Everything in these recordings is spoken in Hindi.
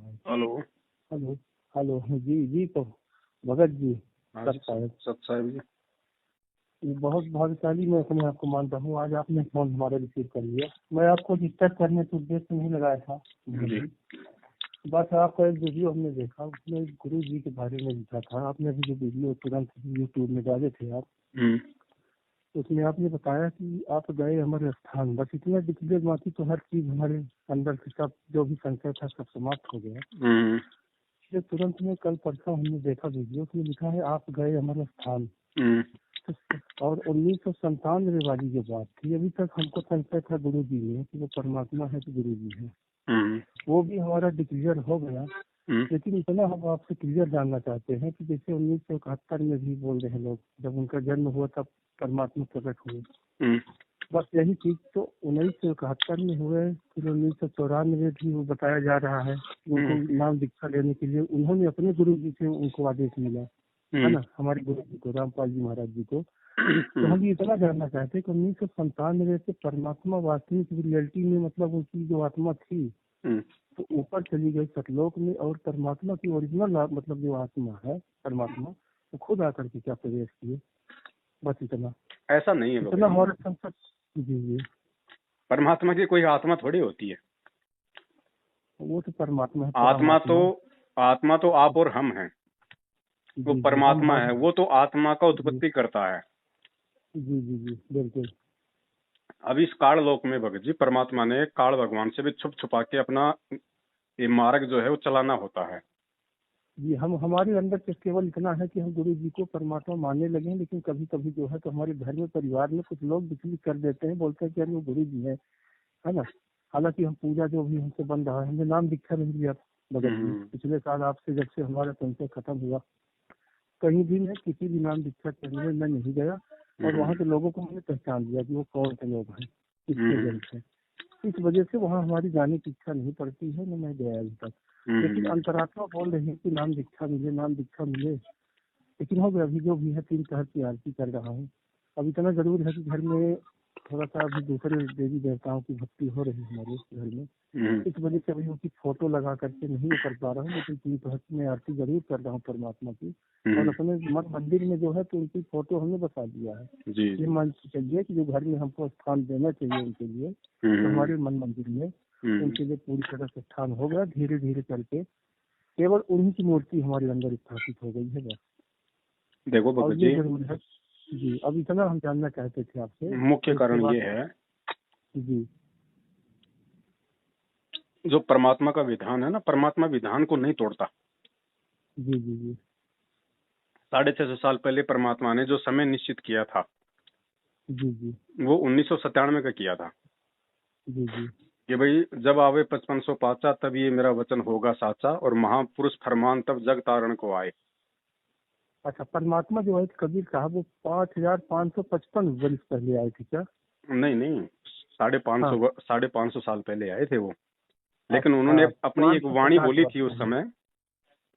हेलो। हेलो। हेलो जी जी तो भगत जी। हाँ जी, सत साहब, सत साहब जी। ये बहुत भाग्यशाली मैं अपने आप को मानता हूँ। आज आपने फोन हमारा रिसीव कर लिया। मैं आपको डिस्टर्ब करने के उद्देश्य से नहीं लगाया था भगत जी। जी। बस आपका एक वीडियो हमने देखा, उसमें गुरु जी के बारे में लिखा था। आपने अभी जो वीडियो तुरंत यूट्यूब में डाले थे आप, उसमें आपने बताया कि आप गए अमर स्थान। बस इतना डिक्लेयर, बाकी तो हर चीज हमारे अंदर से सब जो भी संशय था सब समाप्त हो गया। ये तुरंत में कल परसों हमने देखा वीडियो, उसमें लिखा है आप गए अमर स्थान। और 1997 वाली जो बात थी, अभी तक हमको संशय था गुरु जी में कि वो परमात्मा है कि गुरु जी है। वो भी हमारा डिक्लेयर हो गया। लेकिन इतना हम आपसे क्लियर जानना चाहते हैं कि जैसे 1971 में भी बोल रहे हैं लोग, जब उनका जन्म हुआ तब परमात्मा प्रकट हुए। बस यही चीज तो 1971 में हुए। फिर 1994 भी वो बताया जा रहा है कि उनको नाम दीक्षा लेने के लिए उन्होंने अपने गुरु जी से उनको आदेश मिला, है ना, हमारे गुरु जी को, रामपाल जी महाराज जी को। तो हम ये इतना जानना चाहते हैं कि 1997 से परमात्मा वास्तविक रियलिटी में, मतलब उनकी जो आत्मा थी तो ऊपर चली गई सतलोक में, और परमात्मा की ओरिजिनल मतलब जो आत्मा है परमात्मा, वो खुद आकर के क्या प्रवेश किए। बस इतना। ऐसा नहीं है इतना बाबा हमारा संकट। जी जी। परमात्मा की कोई आत्मा थोड़ी होती है। वो तो परमात्मा है, आत्मा तो आप और हम हैं। वो जी जी, परमात्मा है, वो तो आत्मा का जी उत्पत्ति करता है। जी जी जी बिल्कुल। अब इस काल लोक में भगत जी परमात्मा ने काल भगवान से भी छुप छुपा के अपना ये मार्ग जो है वो चलाना होता है। जी, हम हमारे अंदर तो केवल इतना है कि हम गुरु जी को परमात्मा मानने लगे हैं। लेकिन कभी कभी जो है तो हमारे घर में, परिवार में कुछ लोग विचलित कर देते हैं, बोलते हैं कि अरे वो गुरु जी है ना। हालांकि हम पूजा जो भी हमसे बन रहा है, हमने नाम दीक्षा नहीं लिया भगत जी। पिछले साल आपसे जब से हमारा संशय खत्म हुआ, कहीं भी मैं किसी भी नाम दीक्षा करने में मैं नहीं गया। और वहाँ के लोगों को मैंने पहचान लिया कि वो कौन से लोग हैं, किसके जन से। इस वजह से वहाँ हमारी जाने की इच्छा नहीं पड़ती है, न मैं गया अभी तक। लेकिन अंतरात्मा बोल रही है कि नाम दीक्षा मिले, नाम दीक्षा मिले। लेकिन हो गया, अभी जो भी है 3 पहर की आरती कर रहा हूँ। अब इतना जरूर है कि घर में थोड़ा सा अभी दूसरे देवी देवताओं की भक्ति हो रही है हमारे घर में। इस वजह से अभी उनकी फोटो लगा करके नहीं कर पा रहा हूँ। लेकिन 3 पहर की मैं आरती जरूर कर रहा हूँ परमात्मा की। और अपने मन मंदिर में जो है तो उनकी फोटो हमने बसा दिया है। ये मन चाहिए कि जो घर में हमको स्थान देना चाहिए उनके लिए, तो हमारे मन मंदिर में उनके लिए पूरी तरह से स्थान हो गया। धीरे धीरे करके केवल उन्हीं की मूर्ति हमारे अंदर स्थापित हो गई है बस। देखो भगत जी, जरूर है जी। अब इतना हम जानना चाहते थे आपसे। मुख्य कारण ये है जी, जो परमात्मा का विधान है ना, परमात्मा विधान को नहीं तोड़ता। जी जी जी 650 साल पहले परमात्मा ने जो समय निश्चित किया था, जी जी वो 1997 का किया था जी जी कि भाई जब आवे 5500 पाचा, तब ये मेरा वचन होगा साचा, और महापुरुष फरमान तब जग तारण को आए। अच्छा, परमात्मा जो है कबीर साहब, वो 5555 वर्ष पहले आए थे क्या? नहीं नहीं, 550 साल पहले आए थे वो। लेकिन अच्छा, उन्होंने अपनी एक वाणी 550 बोली वर्ष थी उस पहले। समय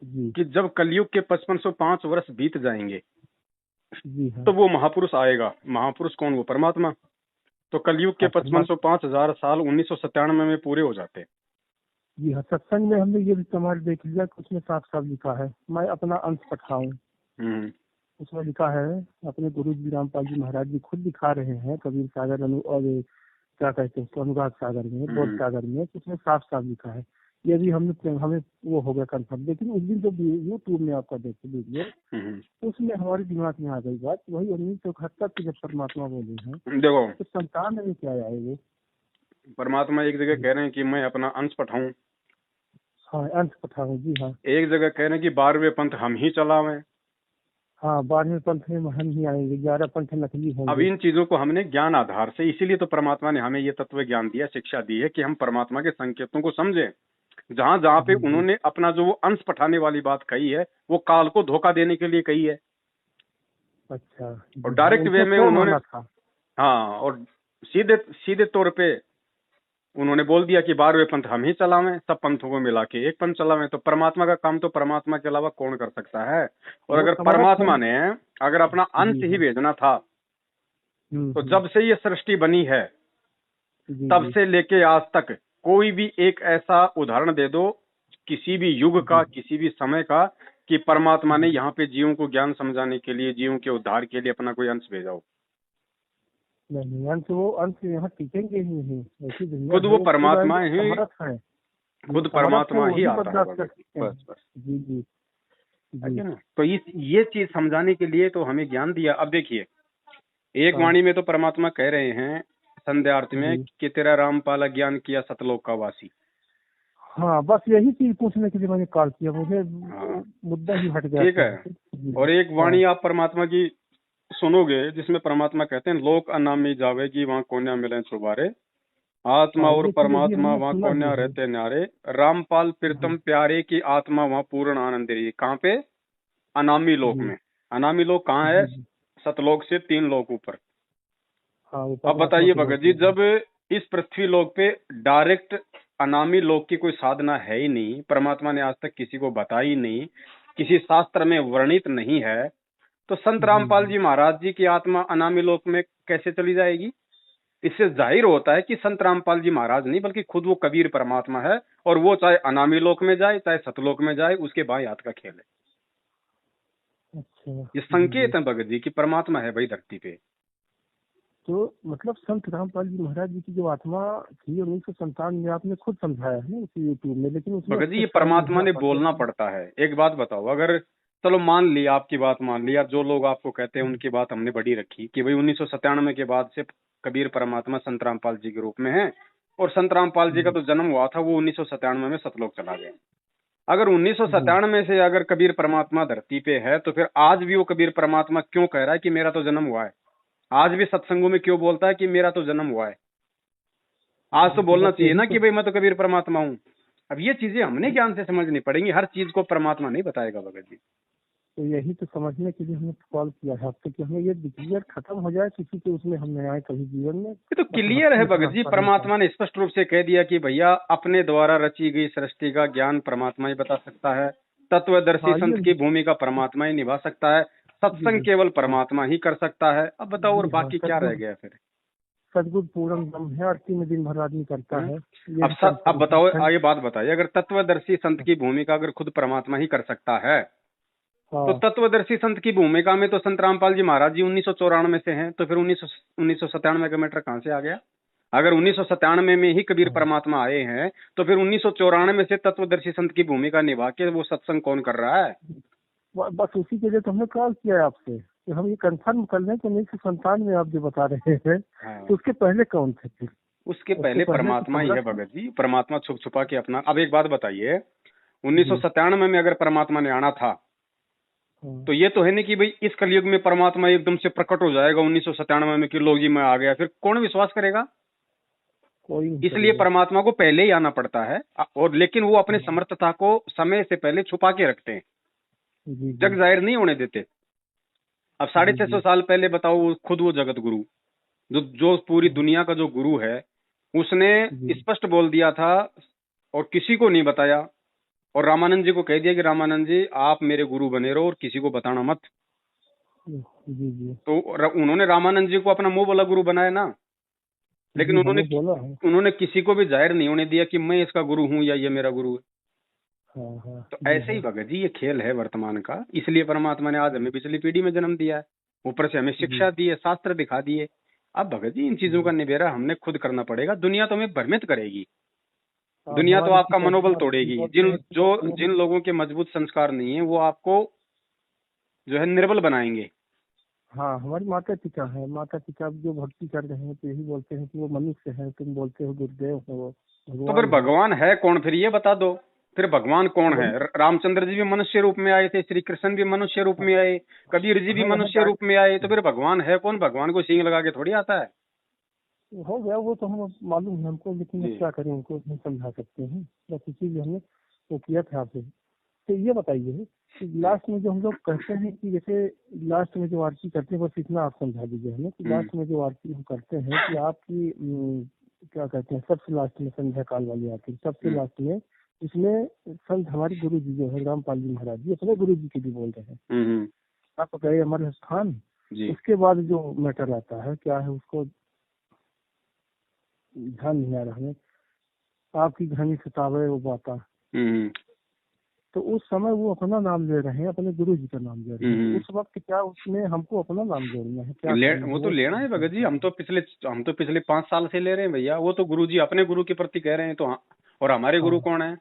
जी कि जब कलयुग के 5505 वर्ष बीत जाएंगे जी हाँ। तो वो महापुरुष आएगा। महापुरुष कौन? वो परमात्मा। तो कलयुग के अच्छा 5505 साल 1997 में पूरे हो जाते। जी हाँ, सत्संग में हमने ये भी कमाल देख लिया कि उसमें साफ साफ लिखा है, मैं अपना अंश पठाऊं। उसमें लिखा है, अपने गुरु जी रामपाल जी महाराज जी खुद दिखा रहे हैं कबीर सागर और क्या कहते हैं उसको, अनुराग सागर में, बोध सागर में। उसमें साफ साफ लिखा है। ये भी हमें वो हो गया कंफर्म। लेकिन उस दिन जो यूट्यूब में आपका देखे वीडियो, उसमें हमारे दिमाग में आ गई बात, वही 1971 की जब परमात्मा बोले हैं। देखो, तो संतान में क्या आए वो? परमात्मा एक जगह कह रहे हैं कि मैं अपना अंश पठाऊं। हाँ, अंश पठाऊं, जी हाँ। एक जगह कह रहे हैं कि 12वें पंथ हम ही चलावें। हाँ, 12वें पंथ में हम ही आएंगे, 11 पंथ नकली होंगे। अब इन चीजों को हमने ज्ञान आधार से, इसीलिए तो परमात्मा ने हमें ये तत्व ज्ञान दिया, शिक्षा दी है कि हम परमात्मा के संकेतों को समझें। जहां जहां पे उन्होंने अपना जो वो अंश पठाने वाली बात कही है, वो काल को धोखा देने के लिए कही है। अच्छा, और डायरेक्ट वे में उन्होंने, था। हाँ, और सीधे सीधे तौर पे उन्होंने बोल दिया कि 12वें पंथ हम ही चलावें, सब पंथों को मिला के एक पंथ चलावें। तो परमात्मा का काम तो परमात्मा के अलावा कौन कर सकता है? और अगर परमात्मा ने अगर अपना अंश ही भेजना था, तो जब से ये सृष्टि बनी है तब से लेके आज तक कोई भी एक ऐसा उदाहरण दे दो किसी भी युग का, किसी भी समय का, कि परमात्मा ने यहाँ पे जीवों को ज्ञान समझाने के लिए, जीवों के उद्धार के लिए अपना कोई अंश भेजा हो? नहीं, अंश वो अंश यहाँ टिकेंगे ही नहीं, ऐसी दुनिया खुद वो परमात्मा ही, समर्थ है, खुद परमात्मा ही आता है। बर्दाश्त कर सकते हैं। बस बस, जी जी है जी। ना? तो ये चीज समझाने के लिए तो हमें ज्ञान दिया। अब देखिए, एक हाँ। वाणी में तो परमात्मा कह रहे हैं संध्यार्थ में जी। कि तेरा रामपाल ज्ञान किया सतलोक का वासी। हाँ, बस यही चीज पूछने के लिए मैंने कॉल किया, मुझे हाँ, मुद्दा ही हट गया ठीक था। है। और एक वाणी आप परमात्मा की सुनोगे जिसमें परमात्मा कहते हैं लोक अनामी जावेगी वहाँ कोन्या मिले छुबारे, आत्मा हाँ, और ये चीज भी परमात्मा हमने वहाँ सुना कोन्या ही है। रहते न्यारे, रामपाल प्रीतम प्यारे की आत्मा वहाँ पूर्ण आनंद रही। कहाँ पे? अनामी लोक जी में। अनामी लोक कहाँ है? जी जी। सतलोक से 3 लोक ऊपर। हाँ, वो अब परमात्मा बताइए के भगत लोग जी, में है। जब इस पृथ्वी लोक पे डायरेक्ट अनामी लोक की कोई साधना है ही नहीं, परमात्मा ने आज तक किसी को बताई नहीं, किसी शास्त्र में वर्णित नहीं है, तो संत रामपाल जी महाराज जी की आत्मा अनामी लोक में कैसे चली जाएगी? इससे जाहिर होता है कि संत रामपाल जी महाराज नहीं बल्कि खुद वो कबीर परमात्मा है, और वो चाहे अनामी लोक में जाए चाहे सतलोक में जाए, उसके बाएं हाथ का खेल है। अच्छा। ये जी जी। संकेत है भगत जी कि परमात्मा है भाई धरती पे। तो मतलब संत रामपाल जी महाराज जी की जो आत्मा थी 1957 में, आपने खुद समझाया है ना उसी यूट्यूब में, लेकिन उसमें भगत जी ये स्पष्ट साफ नहीं परमात्मा आ ने पाते बोलना थे। पड़ता है। एक बात बताओ, अगर चलो मान लिया, आपकी बात मान लिया, जो लोग आपको कहते हैं उनकी बात हमने बड़ी रखी कि भाई 1997 के बाद से कबीर परमात्मा संत रामपाल जी के रूप में है, और संत रामपाल जी का तो जन्म हुआ था वो 1997 में सतलोक चला गया। अगर 1997 से अगर कबीर परमात्मा धरती पे है, तो फिर आज भी वो कबीर परमात्मा क्यों कह रहा है कि मेरा तो जन्म हुआ है? आज भी सत्संगों में क्यों बोलता है कि मेरा तो जन्म हुआ है? आज तो बोलना बस चाहिए यही ना तो। कि भाई मैं तो कबीर परमात्मा हूँ। अब ये चीजें हमने ज्ञान से समझनी पड़ेंगी, हर चीज को परमात्मा नहीं बताएगा भगत जी। तो यही तो समझने के लिए हमने कॉल किया है आपसे कि हमें ये क्लियर खत्म हो जाए, किसी के उसमें हम नए आए कभी जीवन में। ये तो बस क्लियर है भक्ति का भगत जी, रास्ता नहीं परमात्मा ने स्पष्ट रूप से कह दिया कि भैया अपने द्वारा रची गई सृष्टि का ज्ञान परमात्मा ही बता सकता है, तत्वदर्शी हाँ, संत ये की भूमिका परमात्मा ही निभा सकता है, जी सत्संग जी। केवल हाँ परमात्मा ही कर सकता है। अब बताओ और जी। हाँ, बाकी क्या रह गया फिर? सदगुरु पूर्ण ब्रह्म है, आरती में दिन भर आदमी करता हैं? है। यही अब बताओ है। आगे बात बताइए, अगर तत्वदर्शी संत की भूमिका अगर खुद परमात्मा ही कर सकता है, तो हाँ तत्वदर्शी संत की भूमिका में तो संत रामपाल जी महाराज जी 1994 से हैं, तो फिर 1997 का मैटर कहाँ से आ गया? अगर 1997 में ही कबीर हाँ। परमात्मा आए हैं, तो फिर 1994 से तत्वदर्शी संत की भूमिका निभा के वो सत्संग कौन कर रहा है? बस उसी के लिए तो हमने कॉल किया है आपसे कि हम ये कंफर्म कर लें कि 1997 में आप जो बता रहे हैं, हाँ। तो उसके पहले कौन थे फिर? उसके पहले परमात्मा ही है भगत जी। परमात्मा छुप छुपा के अपना। अब एक बात बताइए, 1997 में अगर परमात्मा ने आना था, तो ये तो है नहीं कि भाई इस कलयुग में परमात्मा एकदम से प्रकट हो जाएगा 1997 में कि लो जी मैं आ गया, फिर कौन विश्वास करेगा? कोई नहीं इसलिए करेगा। परमात्मा को पहले ही आना पड़ता है, और लेकिन वो अपने समर्थता को समय से पहले छुपा के रखते हैं, जी जग जी जाहिर नहीं होने देते। अब 650 साल पहले बताओ, खुद वो जगत गुरु जो जो पूरी दुनिया का जो गुरु है, उसने जी स्पष्ट बोल दिया था और किसी को नहीं बताया, और रामानंद जी को कह दिया कि रामानंद जी आप मेरे गुरु बने रहो और किसी को बताना मत। जी जी। तो उन्होंने रामानंद जी को अपना मुंह वाला गुरु बनाया ना, लेकिन जी हमें बोला है। उन्होंने किसी को भी जाहिर नहीं होने दिया कि मैं इसका गुरु हूं या ये मेरा गुरु है। हाँ हाँ। तो जी ऐसे ही हाँ। भगत जी ये खेल है वर्तमान का, इसलिए परमात्मा ने आज हमें पिछली पीढ़ी में जन्म दिया है, ऊपर से हमें शिक्षा दी है, शास्त्र दिखा दिए। अब भगत जी इन चीजों का निबेरा हमने खुद करना पड़ेगा, दुनिया तो हमें भ्रमित करेगी, दुनिया तो हमारी आपका मनोबल तोड़ेगी। बोलते हैं कि जिन लोगों के मजबूत संस्कार नहीं है वो आपको जो है निर्बल बनाएंगे। हाँ, हमारी माता पिता है, माता पिता जो भक्ति कर रहे हैं तो यही बोलते हैं कि वो मनुष्य है, तुम बोलते हो गुरुदेव है, वो तो फिर भगवान है। भगवान है कौन? फिर ये बता दो, फिर भगवान कौन है? वही रामचंद्र जी भी मनुष्य रूप में आए थे, श्री कृष्ण भी मनुष्य रूप में आए, कबीर जी भी हाँ, मनुष्य रूप में आए, तो फिर भगवान है कौन? भगवान को सींग लगा के थोड़ी आता है। हो गया वो तो हम मालूम है हमको, लेकिन अब जी क्या करें, उनको नहीं समझा सकते हैं। बस इसीलिए हमने वो किया था आपसे। तो ये बताइए कि लास्ट में जो हम लोग कहते हैं कि जैसे लास्ट में जो आरती करते हैं, बस इतना आप समझा दीजिए हमें कि लास्ट में जो आरती हम करते हैं कि आपकी क्या कहते हैं, सबसे लास्ट में संध्या काल वाली आरती, सबसे लास्ट में इसमें संत हमारे गुरु जी जो है रामपाल जी महाराज जी अपने गुरु जी के भी बोल रहे हैं, आप गए हमारे स्थान, उसके बाद जो मैटर आता है क्या है उसको ध्यान नहीं आ रहा है। आपकी घनी सतावे वो बाता, तो उस समय वो अपना नाम ले रहे हैं, अपने गुरु जी का नाम ले रहे हैं। उस वक्त क्या उसमें हमको अपना नाम जोड़ना है क्या? वो तो लेना है भगत जी, हम तो पिछले 5 साल से ले रहे हैं भैया। वो तो गुरु जी अपने गुरु के प्रति कह रहे हैं, तो और हमारे गुरु कौन है?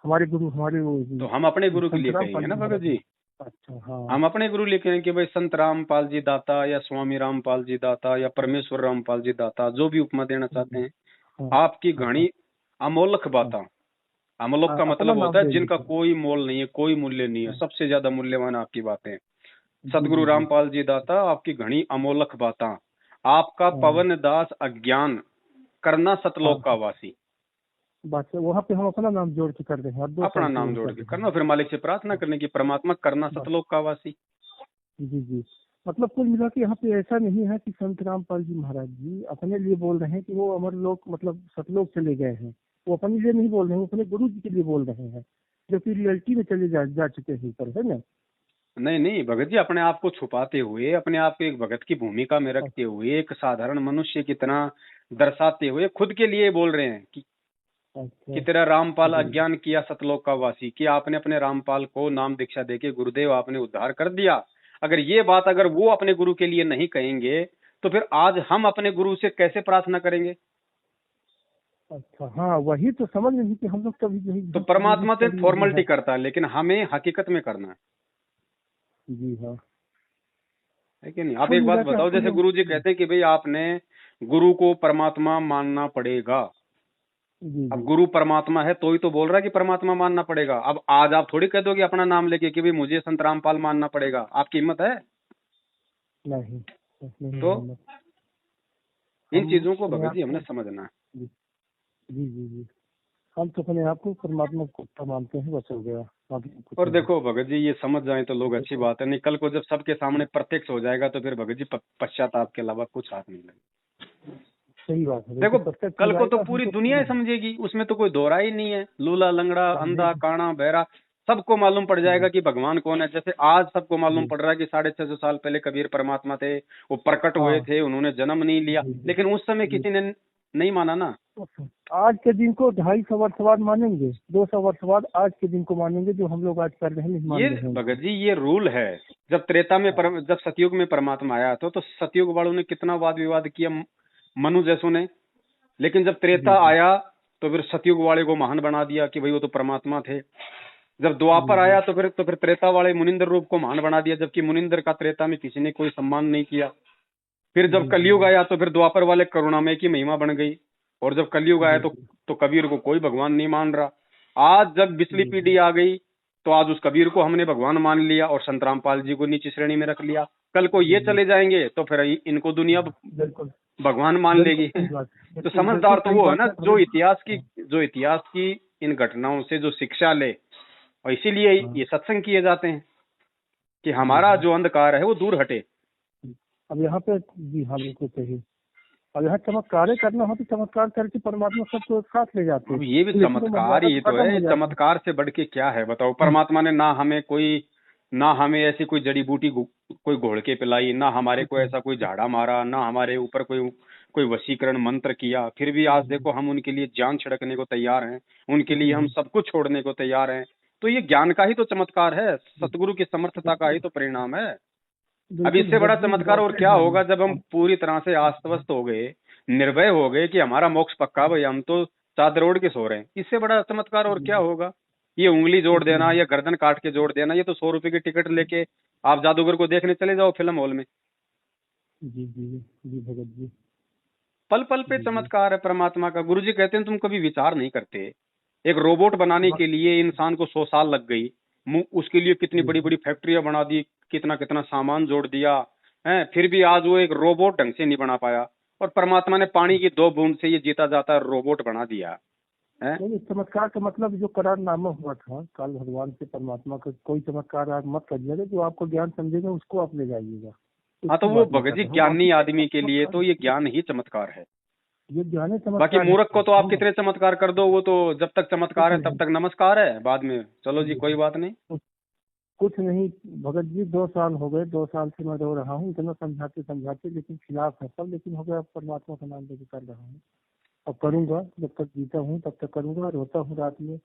हमारे गुरु हमारे तो हम अपने गुरु के लिए कहेंगे ना भगत जी। अच्छा हाँ, हम अपने गुरु लिखे हैं कि भाई संत रामपाल जी दाता, या स्वामी रामपाल जी दाता, या परमेश्वर रामपाल जी दाता, जो भी उपमा देना चाहते हैं। आपकी घनी अमोलक बाता, अमोलक का मतलब होता है जिनका कोई मोल नहीं है, कोई मूल्य नहीं है, सबसे ज्यादा मूल्यवान आपकी बातें। सतगुरु रामपाल जी दाता, आपकी घनी अमोलक बाता, आपका पवन दास अज्ञान, करना सतलोक का वासी। बात है, वहाँ पे हम अपना नाम जोड़ के कर रहे हैं, अपना नाम जोड़ के करना, फिर मालिक से प्रार्थना करने की, परमात्मा करना सतलोक का वासी। जी जी, मतलब कुल मिला के यहाँ पे ऐसा नहीं है कि संत रामपाल जी महाराज जी अपने लिए बोल रहे हैं कि वो अमर लोक मतलब सतलोक चले गए हैं। वो अपने लिए नहीं बोल रहे हैं, अपने गुरु जी के लिए बोल रहे हैं, जो कि रियलिटी में चले जा चुके हैं ऊपर, है ना? नहीं नहीं भगत जी, अपने आप को छुपाते हुए, अपने आप को एक भगत की भूमिका में रखते हुए, एक साधारण मनुष्य की तरह दर्शाते हुए खुद के लिए बोल रहे हैं कि तेरा रामपाल अज्ञान किया सतलोक का वासी, कि आपने अपने रामपाल को नाम दीक्षा देके गुरुदेव आपने उद्धार कर दिया। अगर ये बात अगर वो अपने गुरु के लिए नहीं कहेंगे, तो फिर आज हम अपने गुरु से कैसे प्रार्थना करेंगे? अच्छा हाँ, वही तो समझ नहीं कि हम लोग कभी नहीं। तो परमात्मा तो फॉर्मेलिटी करता है, लेकिन हमें हकीकत में करना है। जी हाँ, है कि नहीं? आप एक बात बताओ, जैसे गुरु जी कहते हैं कि भाई आपने गुरु को परमात्मा मानना पड़ेगा। अब गुरु परमात्मा है तो ही तो बोल रहा है कि परमात्मा मानना पड़ेगा। अब आज आप थोड़ी कह दोगे अपना नाम लेके कि भाई मुझे संत रामपाल मानना पड़ेगा। आपकी हिम्मत है? नहीं, तो इन चीजों को भगत जी हमने समझना है। जी जी जी, हम तो अपने आप को परमात्मा को मानते हैं, बस हो गया। और देखो भगत जी, ये समझ जाए तो लोग अच्छी बात है, नहीं कल को जब सबके सामने प्रत्यक्ष हो जाएगा तो फिर भगत जी पश्चाताप के अलावा कुछ हाथ नहीं लगेगा। सही बात है। देखो कल को तो पूरी दुनिया ही समझेगी, उसमें तो कोई दोहरा ही नहीं है। लूला लंगड़ा अंधा काना बहरा सबको मालूम पड़ जाएगा कि भगवान कौन है। जैसे आज सबको मालूम पड़ रहा है कि 650 साल पहले कबीर परमात्मा थे, वो प्रकट हुए थे, उन्होंने जन्म नहीं लिया, लेकिन उस समय किसी ने नहीं माना ना। आज के दिन को 250 वर्ष बाद मानेंगे, 200 वर्ष बाद आज के दिन को मानेंगे, जो हम लोग आज कर रहे हैं। ये भगत जी ये रूल है। जब त्रेता में जब सतयुग में परमात्मा आया तो सतयुग वालों ने कितना वाद विवाद किया, मनु जैसों ने। लेकिन जब त्रेता आया तो फिर सतयुग वाले को महान बना दिया कि भाई वो तो परमात्मा थे। जब द्वापर आया तो फिर त्रेता वाले मुनिंदर रूप को महान बना दिया, जबकि मुनिंदर का त्रेता में किसी ने कोई सम्मान नहीं किया। फिर जब कलयुग आया तो फिर द्वापर वाले करुणामय की महिमा बन गई, और जब कलयुग आया तो कबीर को कोई भगवान नहीं मान रहा। आज जब पिछली पीढ़ी आ गई तो आज उस कबीर को हमने भगवान मान लिया और संत रामपाल जी को नीची श्रेणी में रख लिया। कल को ये चले जाएंगे तो फिर इनको दुनिया भगवान मान लेगी। तो समझदार तो वो है ना जो इतिहास की इन घटनाओं से जो शिक्षा ले, और इसीलिए ये सत्संग किए जाते हैं कि हमारा जो अंधकार है वो दूर हटे। अब यहाँ पे जी हाँ बिल्कुल सही। अब यहाँ चमत्कार करना हो तो चमत्कार करके परमात्मा सबको साथ ले जाते हैं। ये भी चमत्कार ही तो है। चमत्कार से बढ़ के क्या है बताओ? परमात्मा ने ना हमें ऐसी कोई जड़ी बूटी कोई घोल के पिलाई, ना हमारे को ऐसा कोई झाड़ा मारा, ना हमारे ऊपर कोई वशीकरण मंत्र किया। फिर भी आज देखो हम उनके लिए जान छिड़कने को तैयार हैं, उनके लिए हम सब कुछ छोड़ने को तैयार हैं। तो ये ज्ञान का ही तो चमत्कार है, सतगुरु की समर्थता का ही तो परिणाम है। अब इससे बड़ा चमत्कार और क्या होगा जब हम पूरी तरह से आश्वस्त हो गए, निर्भय हो गए कि हमारा मोक्ष पक्का, भाई हम तो चादर ओढ़ के सो रहे हैं। इससे बड़ा चमत्कार और क्या होगा? ये उंगली जोड़ देना या गर्दन काट के जोड़ देना, ये तो 100 रुपए की टिकट लेके आप जादूगर को देखने चले जाओ फिल्म हॉल में। जी जी जी भगत जी, पल पल पे चमत्कार है परमात्मा का। गुरु जी कहते हैं तुम कभी विचार नहीं करते। एक रोबोट बनाने के लिए इंसान को 100 साल लग गई, उसके लिए कितनी बड़ी बड़ी फैक्ट्रियां बना दी, कितना कितना सामान जोड़ दिया है, फिर भी आज वो एक रोबोट ढंग से नहीं बना पाया। और परमात्मा ने पानी की 2 बूंद से ये जीता जाता रोबोट बना दिया है। चमत्कार का मतलब जो करारनामा हुआ था कल भगवान से परमात्मा का, कोई चमत्कार आप मत करिएगा, जो आपको ज्ञान समझेगा उसको आप ले जाइएगा। हाँ तो वो भगत जी ज्ञानी आदमी के लिए तो ये ज्ञान ही चमत्कार है। ये ज्ञान है चमत्कार। बाकी मूर्ख को तो आप कितने चमत्कार कर दो, वो तो जब तक चमत्कार है तब तक नमस्कार है, बाद में चलो जी कोई बात नहीं। कुछ नहीं भगत जी, 2 साल हो गए, 2 साल से मैं रो रहा हूँ, इतना समझाते लेकिन खिलाफ है सब, लेकिन हो गया परमात्मा का नाम लेके कर रहा हूँ। अब करूंगा, जब तक जीता हूँ तब तक करूंगा, रोता हूँ रात में,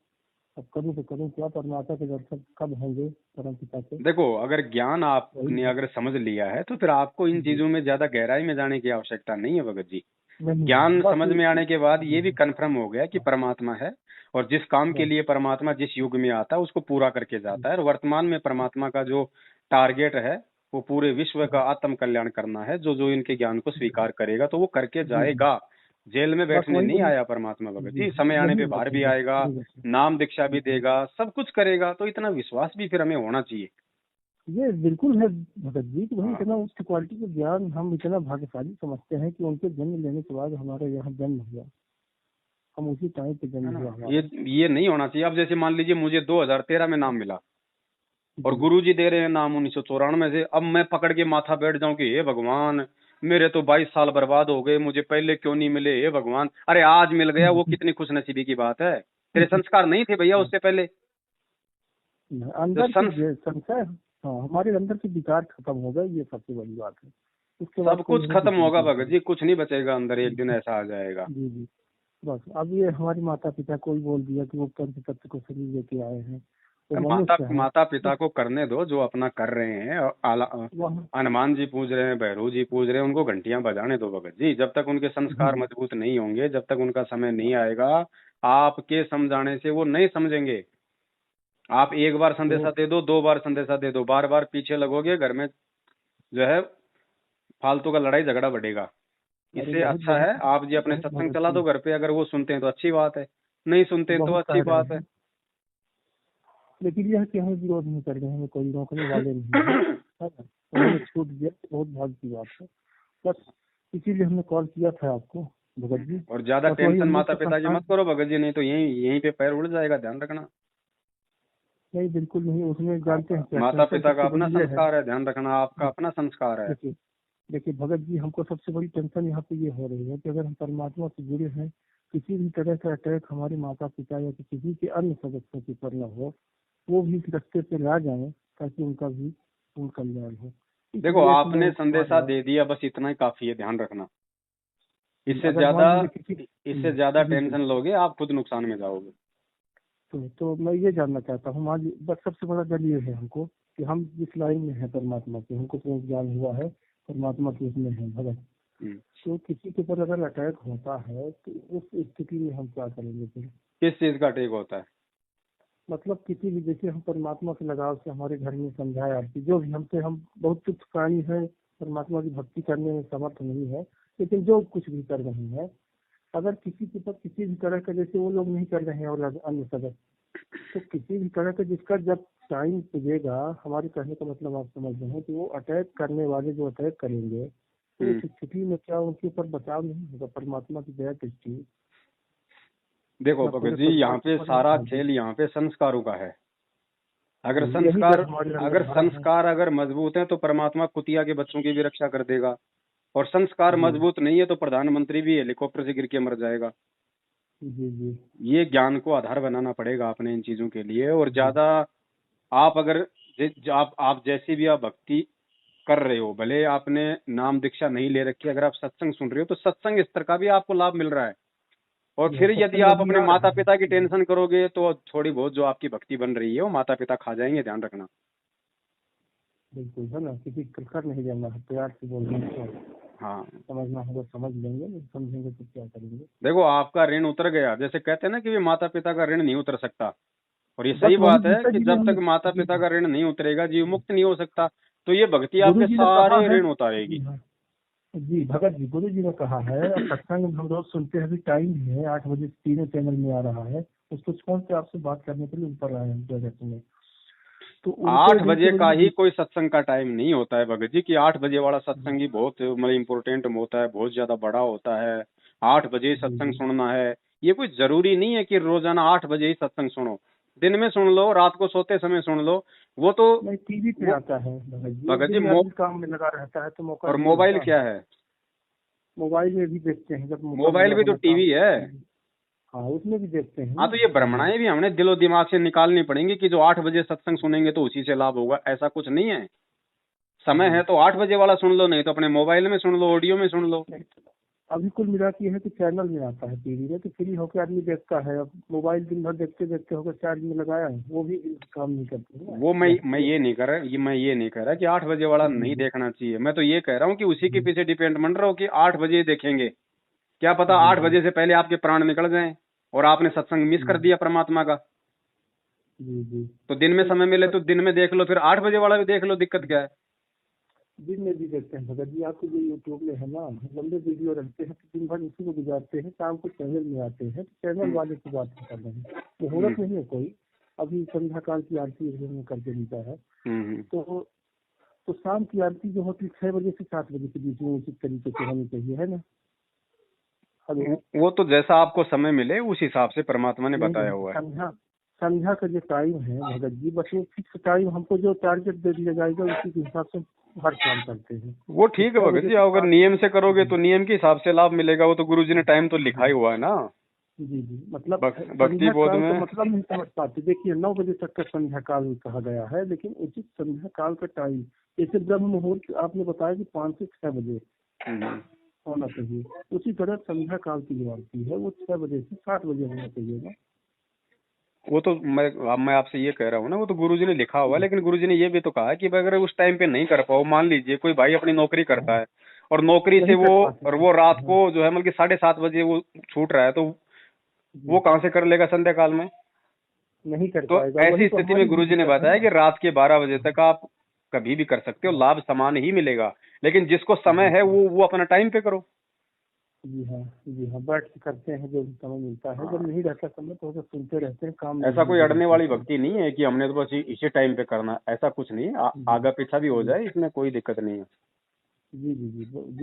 अब करूँ तो करूँ क्या, परमात्मा के दर्शन कब होंगे परम पिता के? देखो, अगर ज्ञान आपने अगर समझ लिया है तो फिर आपको इन चीजों में ज्यादा गहराई में जाने की आवश्यकता नहीं है भगत जी। नहीं, ज्ञान बस समझ में आने के बाद ये भी कन्फर्म हो गया कि परमात्मा है, और जिस काम के लिए परमात्मा जिस युग में आता है उसको पूरा करके जाता है। और वर्तमान में परमात्मा का जो टारगेट है वो पूरे विश्व का आत्म कल्याण करना है। जो जो इनके ज्ञान को स्वीकार करेगा तो वो करके जाएगा। जेल में बस बैठने वही नहीं तो आया परमात्मा भगत जी, जी, समय आने पे नहीं बाहर बस भी आएगा, नहीं बस। नाम दीक्षा भी देगा, सब कुछ करेगा। तो इतना विश्वास भी फिर हमें होना चाहिए। ये बिल्कुल है भगत जी कि वही हाँ। इतना उसकी क्वालिटी का ज्ञान हम इतना भाग्यशाली समझते हैं कि उनके जन्म लेने के बाद हमारे यहाँ जन्म हुआ, हम उसी टाइम पे है जन्म ना, हुआ हमारा। ये नहीं होना चाहिए। अब जैसे मान लीजिए मुझे 2013 में नाम मिला और जी, गुरुजी दे रहे हैं नाम 1994 से, अब मैं पकड़ के माथा बैठ जाऊं कि हे भगवान, मेरे तो 22 साल बर्बाद हो गए, मुझे पहले क्यों नहीं मिले, हे भगवान। अरे आज मिल गया, वो कितनी खुशनसीबी की बात है। तेरे संस्कार नहीं थे भैया उससे पहले। जो अंदर की संशय, हाँ हमारे अंदर की विकार खत्म हो गए, ये सबसे बड़ी बात है। उसके बाद सब कोई कुछ हमें खत्म दिक्कत होगा नहीं भगत जी, कुछ नहीं बचेगा अंदर, एक दिन ऐसा आ जाएगा। जी जी। बस अब ये हमारे माता पिता कोई बोल दिया कि वो पंच तत्व को शरीर लेके आए हैं, वो माता मनुष्य है। माता पिता को करने दो जो अपना कर रहे हैं। वह हनुमान जी पूज रहे हैं, भैरव जी पूज रहे हैं, उनको घंटियां बजाने दो भगत जी। जब तक उनके संस्कार मजबूत नहीं होंगे, जब तक उनका समय नहीं आएगा, आपके समझाने से वो नहीं समझेंगे। आप एक बार संदेशा दे दो, 2 बार संदेशा दे दो, बार बार पीछे लगोगे, घर में जो है फालतू का लड़ाई झगड़ा बढ़ेगा। अरे इससे बहुत अच्छा है बहुत आप जी अपने बहुत सत्संग भगत चला जी दो घर पे। अगर वो सुनते हैं तो अच्छी बात है, नहीं सुनते हैं तो बहुत अच्छी कह रहे बात है। हैं, लेकिन यह कि हमें विरोध नहीं कर रहे हैं, हमें कोई रोकने वाले नहीं है, है ना? तो हमें छूट दिया तो बहुत भाग्य की बात है। बस इसीलिए हमने कॉल किया था आपको भगत जी। और ज्यादा बस वही टेंशन हम लोग माता तो पिता की मत करो भगत जी, नहीं तो यहीं यहीं पे पैर उड़ जाएगा, ध्यान रखना। नहीं बिल्कुल नहीं, उसमें जानते हैं क्या माता टेंशन पिता का सबसे अपना बड़ी ये है। संस्कार है, ध्यान रखना, आपका अपना संस्कार है। देखिए देखिए भगत जी, हमको सबसे बड़ी टेंशन यहाँ पे ये हो रही है कि अगर हम परमात्मा से जुड़े हैं, किसी भी तरह का अटैक हमारे माता पिता या किसी के अन्य सदस्यों के ऊपर न हो, वो भी इस रास्ते पे ना जाए, ताकि उनका भी कल्याण हो। देखो, इसलिए मैं आपने उनको बार संदेशा बार, दे दिया, बस इतना ही काफी है, ध्यान रखना। अगर मान लीजिए किसी इससे ज्यादा जी जी, टेंशन लोगे आप खुद नुकसान में जाओगे। तो मैं ये जानना चाहता हूँ आज, बस सबसे बड़ा डर ये है हमको कि हम जिस लाइन में है परमात्मा के, हमको तो ज्ञान हुआ है परमात्मा के उसमें है भगत, तो किसी के ऊपर अगर अटैक होता है तो उस स्थिति में हम क्या करेंगे फिर? किस चीज का टेक होता है? मतलब किसी भी, जैसे हम परमात्मा के लगाव से हमारे घर में समझाए आपकी, जो भी हमसे, हम बहुत तुच्छ प्राणी है, परमात्मा की भक्ति करने में समर्थ नहीं है, लेकिन जो कुछ भी कर रहे हैं, अगर किसी के ऊपर किसी भी तरह का, जैसे वो लोग नहीं कर रहे हैं और अन्य सदस्य, तो किसी भी तरह का जिसका जब टाइम पुजेगा, हमारे कहने का मतलब आप समझ रहे हैं कि वो अटैक करने वाले जो अटैक करेंगे, तो उस स्थिति में क्या उनके ऊपर बचाव नहीं होगा? परमात्मा की दया दृष्टि। देखो भगत जी, यहाँ पे सारा खेल यहाँ पे संस्कारों का है। अगर संस्कार अगर मजबूत है तो परमात्मा कुतिया के बच्चों की भी रक्षा कर देगा, और संस्कार मजबूत नहीं है तो प्रधानमंत्री भी हेलीकॉप्टर से गिर के मर जाएगा। जी जी, ये ज्ञान को आधार बनाना पड़ेगा अपने इन चीजों के लिए। और ज्यादा आप अगर आप जैसी भी आप भक्ति कर रहे हो, भले आपने नाम दीक्षा नहीं ले रखी, अगर आप सत्संग सुन रहे हो तो सत्संग स्तर का भी आपको लाभ मिल रहा है। और फिर यदि आप अपने माता पिता की टेंशन करोगे तो थोड़ी बहुत जो आपकी भक्ति बन रही है वो माता पिता खा जाएंगे, ध्यान रखना। बिल्कुल है ना, किसी कर नहीं जाना है, प्यार से बोलना है, हाँ, समझना होगा समझ लेंगे, नहीं समझेंगे तो क्या करेंगे? देखो आपका ऋण उतर गया, जैसे कहते हैं ना कि माता पिता का ऋण नहीं उतर सकता, और ये सही बात है कि जब तक माता पिता का ऋण नहीं उतरेगा जीव मुक्त नहीं हो सकता। तो ये भक्ति आपके सारे ऋण उतारेगी। जी भगत जी, गुरु जी ने कहा है, सत्संग हम रोज सुनते हैं, अभी टाइम है 8 बजे तीनों चैनल में आ रहा है, उसको छोड़ के आपसे बात करने के लिए ऊपर आए हैं जगत में। तो 8 बजे का ही कोई सत्संग का टाइम नहीं होता है भगत जी, कि 8 बजे वाला सत्संग ही बहुत मतलब इम्पोर्टेंट होता है, बहुत ज्यादा बड़ा होता है। 8 बजे सत्संग सुनना है, ये कोई जरूरी नहीं है कि रोजाना 8 बजे ही सत्संग सुनो। दिन में सुन लो, रात को सोते समय सुन लो, वो तो टीवी पे आता है भगत जी। काम में लगा रहता है तो मौका। और मोबाइल क्या है? मोबाइल में भी देखते हैं, जब मोबाइल भी तो टीवी है। हाँ उसमें भी देखते हैं। हाँ, तो ये भ्रमणाएं भी हमने दिलो दिमाग से निकालनी पड़ेंगी कि जो 8 बजे सत्संग सुनेंगे तो उसी से लाभ होगा, ऐसा कुछ नहीं है। समय है तो 8 बजे वाला सुन लो, नहीं तो अपने मोबाइल में सुन लो, ऑडियो में सुन लो। अभी कुल मिला के ये है कि चैनल में आता है टीवी में, तो फ्री होकर आदमी देखता है। अब मोबाइल दिन भर देखते देखते होकर चार्ज में लगाया है, वो भी काम नहीं करते हैं। वो मैं ये नहीं कर रहा, मैं ये नहीं कह रहा कि 8 बजे वाला नहीं देखना चाहिए। मैं तो ये कह रहा हूँ कि उसी के पीछे डिपेंड बन रहा हो कि 8 बजे देखेंगे, क्या पता 8 बजे से पहले आपके प्राण निकल जाएं और आपने सत्संग मिस कर दिया परमात्मा का। जी। तो दिन में समय मिले तो दिन में देख लो, फिर 8 बजे वाला भी देख लो, दिक्कत क्या है। दिन में भी देखते हैं भगत जी, आपको जो यूट्यूब में है ना लंबे वीडियो रहते हैं, तो दिन भर उसी को गुजारते हैं, शाम को चैनल में आते हैं, तो चैनल वाले की बात नहीं कर रहे हैं। मुहूर्त नहीं है कोई, अभी संध्या काल की आरती में करके मिलता है। तो शाम की आरती जो होती है 6 बजे से 7 बजे के बीच में उचित तरीके से होनी चाहिए, है ना। वो तो जैसा आपको समय मिले उस हिसाब से परमात्मा ने बताया हुआ है। संध्या का जो टाइम है भगत जी, बस वो फिक्स टाइम, हमको जो टारगेट दे दिया जाएगा उसी के हिसाब से हर काम करते हैं। वो ठीक है भगत जी, अगर नियम से करोगे तो नियम के हिसाब से लाभ मिलेगा। वो तो गुरुजी ने टाइम तो लिखा ही हुआ है ना। जी, मतलब भक्ति बोध में मतलब नहीं समझ पाते। देखिए 9 बजे तक का संध्या काल कहा गया है, लेकिन उचित संध्या काल का टाइम, जैसे ब्रह्म मुहूर्त आपने बताया कि 5 से 6 बजे होना चाहिए, उसी तरह संध्या काल की जो आरती है वो 6 बजे से 7 बजे होना चाहिए ना। वो तो मैं आपसे ये कह रहा हूँ ना, वो तो गुरुजी ने लिखा हुआ है। लेकिन गुरुजी ने ये भी तो कहा है कि अगर उस टाइम पे नहीं कर पाओ, मान लीजिए कोई भाई अपनी नौकरी करता है और नौकरी से वो रात को जो है मतलब 7:30 बजे वो छूट रहा है, तो वो कहाँ से कर लेगा संध्या काल में? नहीं कर तो पाएगा। ऐसी स्थिति में गुरुजी ने बताया कि रात के 12 बजे तक आप कभी भी कर सकते हो, लाभ समान ही मिलेगा। लेकिन जिसको समय है वो अपना टाइम पे करो। जी हाँ, बैठ के करते हैं जो समय मिलता है। जब नहीं रहता समय तो सुनते रहते हैं काम। ऐसा कोई अड़ने वाली भक्ति नहीं है कि हमने तो बस इसी टाइम पे करना, ऐसा कुछ नहीं है। आगे पीछा भी हो जाए, इसमें कोई दिक्कत नहीं है। जी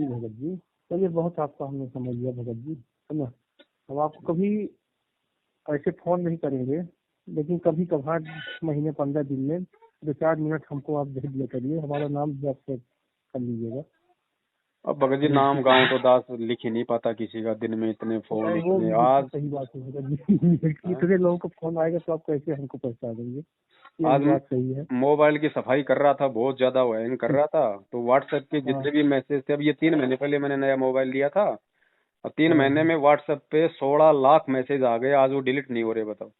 भगत जी, चलिए बहुत आपका हमने समझ लिया भगत जी, है ना। हम आपको कभी ऐसे फोन नहीं करेंगे, लेकिन कभी कभार महीने 15 दिन में 2-4 मिनट हमको आप दे दिया करिए, हमारा नाम भी आप सेव कर लीजिएगा। अब भगत जी नाम गाँव तो दास लिख ही नहीं पाता किसी का, दिन में इतने फोन, इतने आज सही बात है भगत जी, इतने लोगों को फोन आएगा तो आप कैसे हमको पहचानेंगे। आज बात सही है। मोबाइल की सफाई कर रहा था, बहुत ज्यादा हैंग कर रहा था, तो व्हाट्सएप के जितने भी मैसेज थे, अब ये 3 महीने पहले मैंने नया मोबाइल लिया था, और 3 महीने में व्हाट्सएप पे 16 लाख मैसेज आ गए। आज वो डिलीट नहीं हो रहे, बताओ।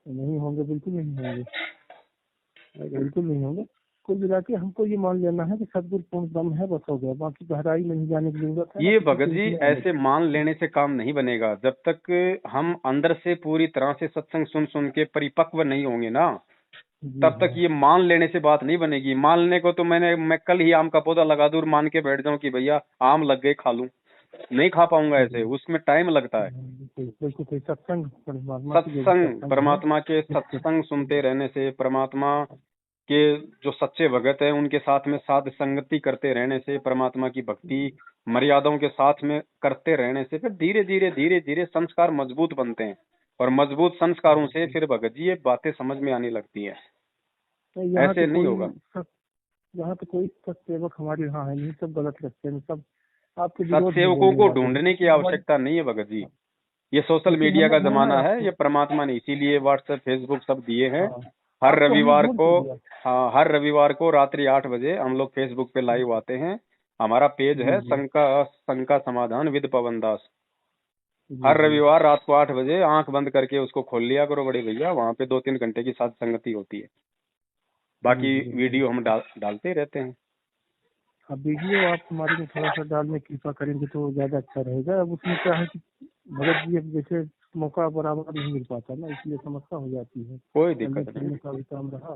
नहीं होंगे, बिल्कुल नहीं होंगे, बिल्कुल नहीं होंगे। कुल मिला के हमको ये मान लेना है कि सदगुरु पूर्ण ब्रह्म है, बस हो गया, बाकी गहराई नहीं जाने की जरूरत है। ये भगत जी ऐसे मान लेने से काम नहीं बनेगा। जब तक हम अंदर से पूरी तरह से सत्संग सुन सुन के परिपक्व नहीं होंगे ना, तब तक ये मान लेने से बात नहीं बनेगी। मान लेने को तो मैं कल ही आम का पौधा लगा दूं, मान के बैठ जाऊं कि भैया आम लग गए, खा लूं, नहीं खा पाऊंगा ऐसे, उसमें टाइम लगता है। सत्संग परमात्मा के सत्संग सुनते रहने से, परमात्मा के जो सच्चे भगत है उनके साथ में साध संगति करते रहने से, परमात्मा की भक्ति मर्यादाओं के साथ में करते रहने से फिर धीरे धीरे संस्कार मजबूत बनते हैं। और मजबूत संस्कारों से फिर भगत जी ये बातें समझ में आने लगती है। ऐसे नहीं होगा। यहाँ पे कोई सत्सेवक हमारे यहाँ है नहीं, सब गलत लगते हैं सब। आपके सत्सेवकों को ढूंढने की आवश्यकता नहीं है भगत जी। ये सोशल मीडिया का जमाना है, ये परमात्मा ने इसीलिए व्हाट्सएप फेसबुक सब दिए हैं। हर रविवार को रात्रि 8 बजे हम लोग फेसबुक पे लाइव आते हैं। हमारा पेज है शंका समाधान विद पवन दास। हर रविवार रात को 8 बजे आंख बंद करके उसको खोल लिया करो बड़े भैया, वहाँ पे 2-3 घंटे की साथ संगति होती है। बाकी वीडियो हम डालते रहते हैं। अब वीडियो आप हमारे में थोड़ा सा डालने की कृपा करेंगे तो ज्यादा अच्छा रहेगा। अब उसमें क्या है कि भगत जी अब जैसे मौका बराबर नहीं मिल पाता ना, इसलिए समस्या हो जाती है। कोई दिक्कत नहीं, का भी काम रहा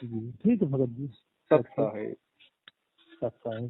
जी। ठीक है भगत जी, सत्ता है।